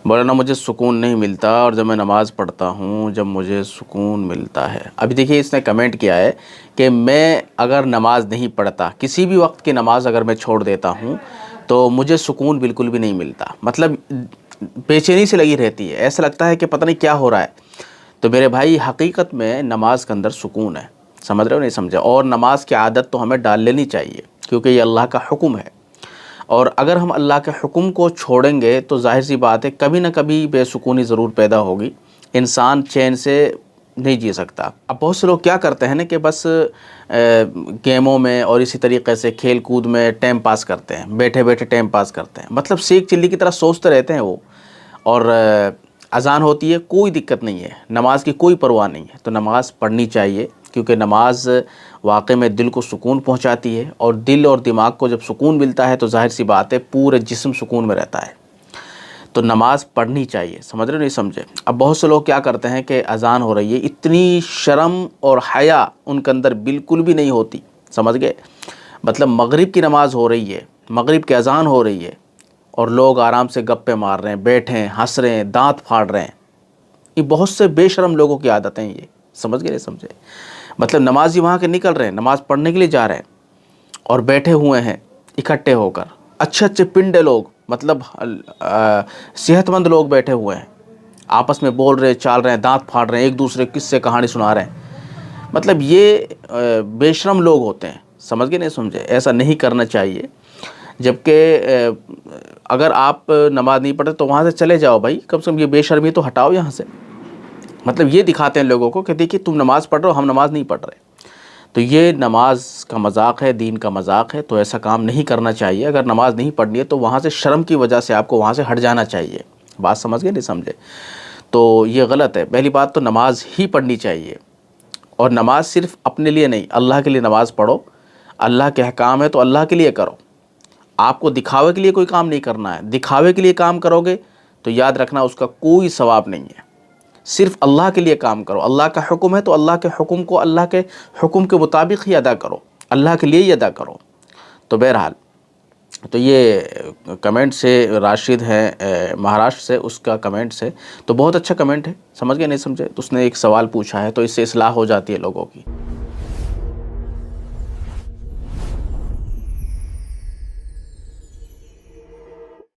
مولانا مجھے سکون نہیں ملتا اور جب میں نماز پڑھتا ہوں جب مجھے سکون ملتا ہے۔ ابھی دیکھیے اس نے کمنٹ کیا ہے کہ میں اگر نماز نہیں پڑھتا، کسی بھی وقت کی نماز اگر میں چھوڑ دیتا ہوں تو مجھے سکون بالکل بھی نہیں ملتا، مطلب بے چینی سے لگی رہتی ہے، ایسا لگتا ہے کہ پتہ نہیں کیا ہو رہا ہے۔ تو میرے بھائی حقیقت میں نماز کے اندر سکون ہے، سمجھ رہے ہو نہیں سمجھے؟ اور نماز کی عادت تو ہمیں ڈال لینی چاہیے کیونکہ یہ اللہ کا حکم ہے، اور اگر ہم اللہ کے حکم کو چھوڑیں گے تو ظاہر سی بات ہے کبھی نہ کبھی بے سکونی ضرور پیدا ہوگی، انسان چین سے نہیں جی سکتا۔ اب بہت سے لوگ کیا کرتے ہیں نا کہ بس گیموں میں اور اسی طریقے سے کھیل کود میں ٹائم پاس کرتے ہیں، بیٹھے بیٹھے ٹائم پاس کرتے ہیں، مطلب سیک چلی کی طرح سوچتے رہتے ہیں وہ، اور اذان ہوتی ہے کوئی دقت نہیں ہے، نماز کی کوئی پرواہ نہیں ہے۔ تو نماز پڑھنی چاہیے کیونکہ نماز واقع میں دل کو سکون پہنچاتی ہے، اور دل اور دماغ کو جب سکون ملتا ہے تو ظاہر سی بات ہے پورے جسم سکون میں رہتا ہے۔ تو نماز پڑھنی چاہیے، سمجھ رہے نہیں سمجھے؟ اب بہت سے لوگ کیا کرتے ہیں کہ اذان ہو رہی ہے، اتنی شرم اور حیا ان کے اندر بالکل بھی نہیں ہوتی، سمجھ گئے؟ مطلب مغرب کی نماز ہو رہی ہے، مغرب کی اذان ہو رہی ہے، اور لوگ آرام سے گپے مار رہے ہیں، بیٹھے ہیں، ہنس رہے ہیں، دانت پھاڑ رہے ہیں۔ یہ بہت سے بے شرم لوگوں کی عادتیں ہیں، یہ سمجھ گئے نہیں سمجھے؟ مطلب نمازی وہاں کے نکل رہے ہیں، نماز پڑھنے کے لیے جا رہے ہیں، اور بیٹھے ہوئے ہیں اکٹھے ہو کر، اچھے اچھے پنڈے لوگ، مطلب صحت مند لوگ بیٹھے ہوئے ہیں، آپس میں بول رہے چال رہے ہیں، دانت پھاڑ رہے ہیں، ایک دوسرے کی قصے کہانی سنا رہے ہیں۔ مطلب یہ بے شرم لوگ ہوتے ہیں، سمجھ گئے نہیں سمجھے؟ ایسا نہیں کرنا چاہیے۔ جبکہ اگر آپ نماز نہیں پڑھتے تو وہاں سے چلے جاؤ بھائی، کم سے کم یہ بے شرمی تو ہٹاؤ یہاں سے۔ مطلب یہ دکھاتے ہیں لوگوں کو کہ دیکھیے تم نماز پڑھ رہے ہو، ہم نماز نہیں پڑھ رہے۔ تو یہ نماز کا مذاق ہے، دین کا مذاق ہے، تو ایسا کام نہیں کرنا چاہیے۔ اگر نماز نہیں پڑھنی ہے تو وہاں سے شرم کی وجہ سے آپ کو وہاں سے ہٹ جانا چاہیے۔ بات سمجھ گئے نہیں سمجھے؟ تو یہ غلط ہے۔ پہلی بات تو نماز ہی پڑھنی چاہیے، اور نماز صرف اپنے لیے نہیں، اللہ کے لیے نماز پڑھو۔ اللہ کے احکام ہے تو اللہ کے لیے کرو، آپ کو دکھاوے کے لیے کوئی کام نہیں کرنا ہے۔ دکھاوے کے لیے کام کرو گے تو یاد رکھنا اس کا کوئی ثواب نہیں ہے۔ صرف اللہ کے لیے کام کرو، اللہ کا حکم ہے تو اللہ کے حکم کو اللہ کے حکم کے مطابق ہی ادا کرو، اللہ کے لیے ہی ادا کرو۔ تو بہرحال تو یہ کمنٹ سے راشد ہیں مہاراشٹر سے، اس کا کمنٹ سے تو بہت اچھا کمنٹ ہے، سمجھ گئے نہیں سمجھے؟ تو اس نے ایک سوال پوچھا ہے تو اس سے اصلاح ہو جاتی ہے لوگوں کی۔